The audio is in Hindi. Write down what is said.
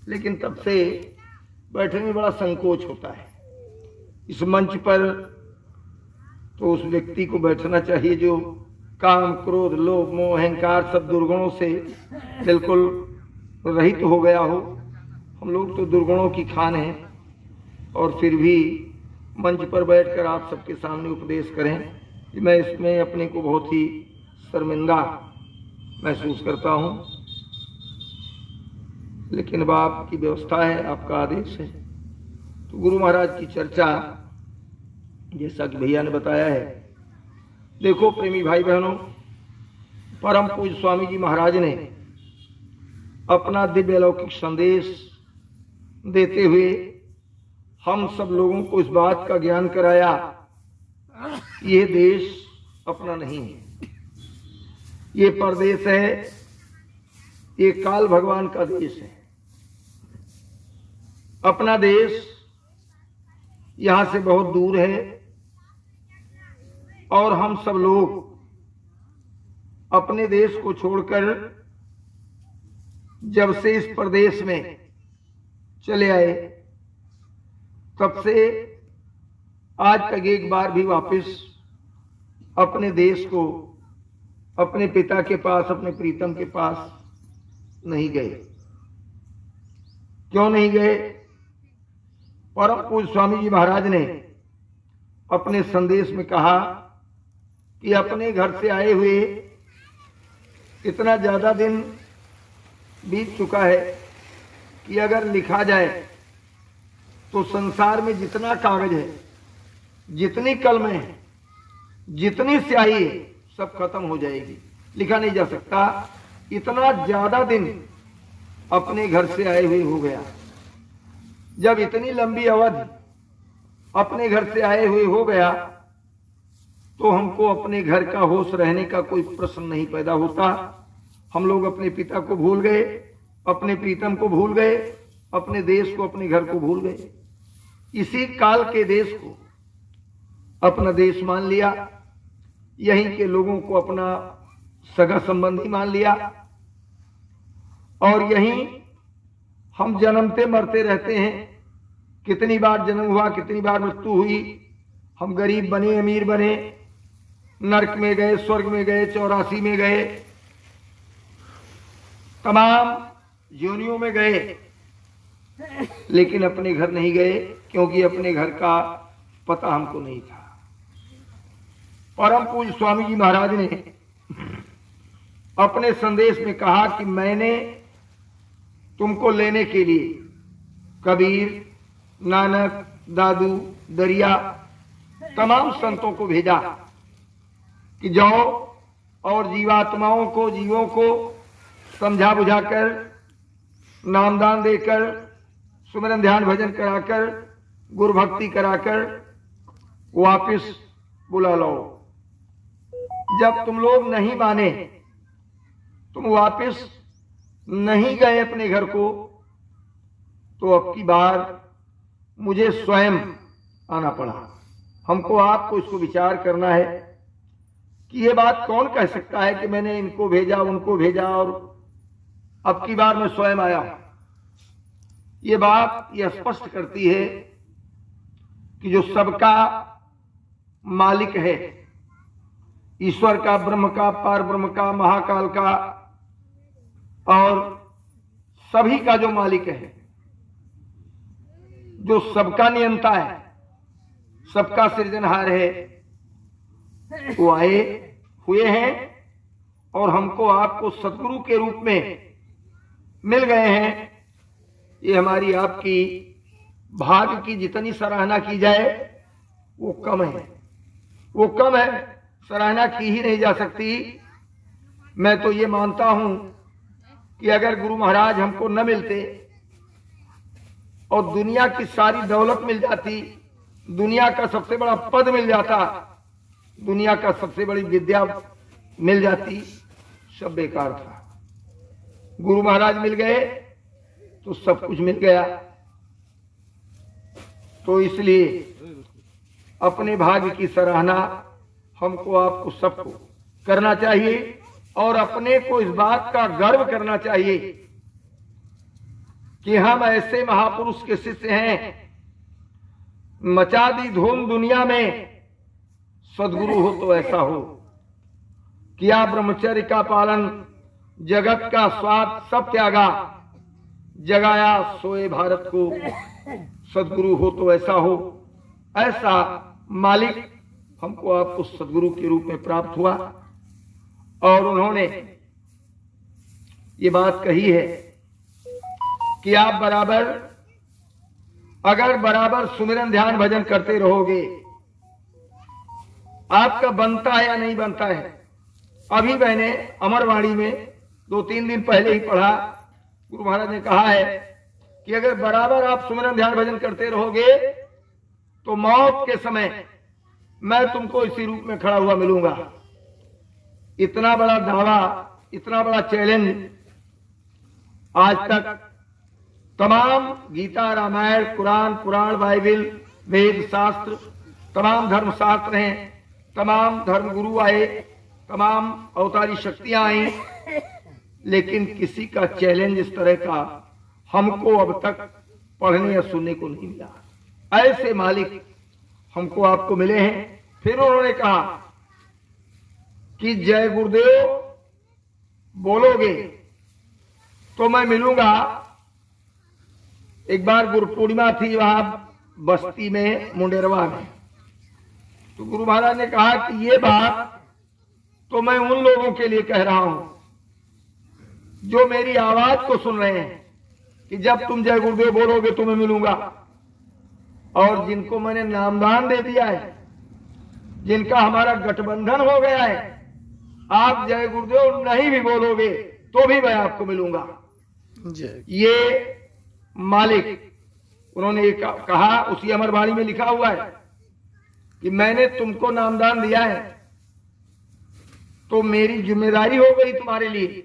लेकिन तब से बैठने में बड़ा संकोच होता है। इस मंच पर तो उस व्यक्ति को बैठना चाहिए जो काम, क्रोध, लोभ, मोह, अहंकार सब दुर्गुणों से बिल्कुल रहित हो गया हो। हम लोग तो दुर्गुणों की खान हैं और फिर भी मंच पर बैठकर आप सबके सामने उपदेश करें कि मैं इसमें अपने को बहुत ही शर्मिंदा महसूस करता हूँ। लेकिन अब आपकी व्यवस्था है, आपका आदेश है। तो गुरु महाराज की चर्चा जैसा कि भैया ने बताया है। देखो प्रेमी भाई बहनों, परम पूज्य स्वामी जी महाराज ने अपना दिव्य अलौकिक संदेश देते हुए हम सब लोगों को इस बात का ज्ञान कराया कि ये देश अपना नहीं है, ये परदेश है, ये काल भगवान का देश है। अपना देश यहां से बहुत दूर है और हम सब लोग अपने देश को छोड़कर जब से इस प्रदेश में चले आए तब से आज तक एक बार भी वापस अपने देश को, अपने पिता के पास, अपने प्रीतम के पास नहीं गए। क्यों नहीं गए? परम पूज्य स्वामी जी महाराज ने अपने संदेश में कहा कि अपने घर से आए हुए इतना ज्यादा दिन बीत चुका है कि अगर लिखा जाए तो संसार में जितना कागज है, जितनी कलमें हैं, जितनी स्याही है, सब खत्म हो जाएगी, लिखा नहीं जा सकता। इतना ज्यादा दिन अपने घर से आए हुए हो गया। जब इतनी लंबी अवधि अपने घर से आए हुए हो गया तो हमको अपने घर का होश रहने का कोई प्रश्न नहीं पैदा होता। हम लोग अपने पिता को भूल गए, अपने प्रीतम को भूल गए, अपने देश को, अपने घर को भूल गए। इसी काल के देश को अपना देश मान लिया, यहीं के लोगों को अपना सगा संबंधी मान लिया और यहीं हम जन्मते मरते रहते हैं। कितनी बार जन्म हुआ, कितनी बार मृत्यु हुई। हम गरीब बने, अमीर बने, नरक में गए, स्वर्ग में गए, 84 में गए, तमाम योनियों में गए, लेकिन अपने घर नहीं गए क्योंकि अपने घर का पता हमको नहीं था। परम पूज्य स्वामी जी महाराज ने अपने संदेश में कहा कि मैंने तुमको लेने के लिए कबीर, नानक, दादू, दरिया, तमाम संतों को भेजा कि जाओ और जीवात्माओं को, जीवों को समझा बुझाकर, नामदान देकर, सुमिरन ध्यान भजन कराकर, गुरु भक्ति कराकर वापिस बुला लो। जब तुम लोग नहीं माने, तुम वापिस नहीं गए अपने घर को, तो अब की बार मुझे स्वयं आना पड़ा। हमको आपको इसको विचार करना है कि ये बात कौन कह सकता है कि मैंने इनको भेजा, उनको भेजा और अब की बार मैं स्वयं आया। ये बात ये स्पष्ट करती है कि जो सबका मालिक है, ईश्वर का, ब्रह्म का, पार ब्रह्म का, महाकाल का और सभी का जो मालिक है, जो सबका नियंता है, सबका सृजनहार है, वो आए हुए हैं और हमको आपको सदगुरु के रूप में मिल गए हैं। ये हमारी आपकी भाग्य की जितनी सराहना की जाए वो कम है, वो कम है, सराहना की ही नहीं जा सकती। मैं तो ये मानता हूं कि अगर गुरु महाराज हमको न मिलते और दुनिया की सारी दौलत मिल जाती, दुनिया का सबसे बड़ा पद मिल जाता, दुनिया का सबसे बड़ी विद्या मिल जाती, सब बेकार था। गुरु महाराज मिल गए तो सब कुछ मिल गया। तो इसलिए अपने भाग्य की सराहना हमको, आपको, सबको करना चाहिए और अपने को इस बात का गर्व करना चाहिए कि हम ऐसे महापुरुष के शिष्य हैं, मचा दी धूम दुनिया में, सद्गुरु हो तो ऐसा हो। किया ब्रह्मचर्य का पालन, जगत का स्वार्थ सब त्यागा, जगाया सोए भारत को, सद्गुरु हो तो ऐसा हो। ऐसा मालिक हमको आपको सद्गुरु के रूप में प्राप्त हुआ। और उन्होंने ये बात कही है कि आप बराबर, अगर बराबर सुमिरन ध्यान भजन करते रहोगे, आपका बनता है या नहीं बनता है। अभी मैंने अमरवाणी में 2-3 दिन पहले ही पढ़ा, गुरु महाराज ने कहा है कि अगर बराबर आप सुमिरन ध्यान भजन करते रहोगे तो मौत के समय मैं तुमको इसी रूप में खड़ा हुआ मिलूंगा। इतना बड़ा दावा, इतना बड़ा चैलेंज आज तक तमाम गीता, रामायण, कुरान, पुराण, बाइबिल, वेद शास्त्र, तमाम धर्म शास्त्र हैं, तमाम धर्म गुरु आए, तमाम अवतारी शक्तियां आई, लेकिन किसी का चैलेंज इस तरह का हमको अब तक पढ़ने या सुनने को नहीं मिला। ऐसे मालिक हमको आपको मिले हैं। फिर उन्होंने कहा कि जय गुरुदेव बोलोगे तो मैं मिलूंगा। एक बार गुरु पूर्णिमा थी वहां बस्ती में, मुंडेरवा में, तो गुरु महाराज ने कहा कि ये बात तो मैं उन लोगों के लिए कह रहा हूं जो मेरी आवाज को सुन रहे हैं कि जब तुम जय गुरुदेव बोलोगे तो मैं मिलूंगा। और जिनको मैंने नामदान दे दिया है, जिनका हमारा गठबंधन हो गया है, आप जय गुरुदेव नहीं भी बोलोगे तो भी मैं आपको मिलूंगा। ये मालिक उन्होंने ये कहा, उसी अमरवाणी में लिखा हुआ है कि मैंने तुमको नामदान दिया है तो मेरी जिम्मेदारी हो गई तुम्हारे लिए